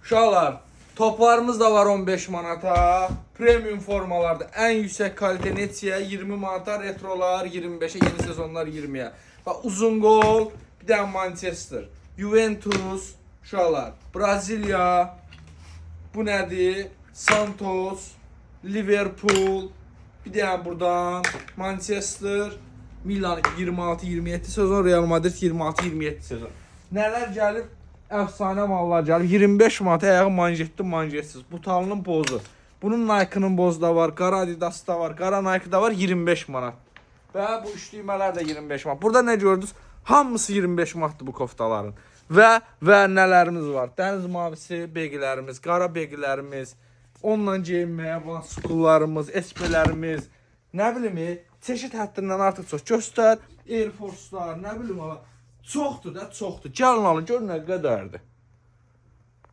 Uşaqlar, toplarımız da var 15 manata. Premium formalarda ən yüksək kalite Netsiya 20 manata, retrolar 25'e, yeni sezonlar 20'ye. Bak uzun gol, bir de Manchester, Juventus, uşaqlar, Brezilya, bu nədir? Santos, Liverpool, bir de buradan Manchester, Milan 26-27 sezon, Real Madrid 26-27 sezon. Nələr gəlib? Əfsanə mallar gəlib. 25 manata ayağı manjetli, manjetsiz. Butalının bozu. Bunun Nike'ının bozu da var, qara Adidas da var, qara Nike da var, 25 manat. Və bu üçlüymələr də 25 manat. Burada nə gördünüz? Hamısı 25 manatdır bu koftaların. Və nələrimiz var? Dəniz mavisi begilərimiz, qara begilərimiz, onunla geyinməyə olan skullarımız, SP-lərimiz, nə bilim, çeşid həddindən artıq çox. Göstər, Air Force'lar, nə bilim, çoxdur da, çoxdur. Gəlin alın, gör nə qədərdir.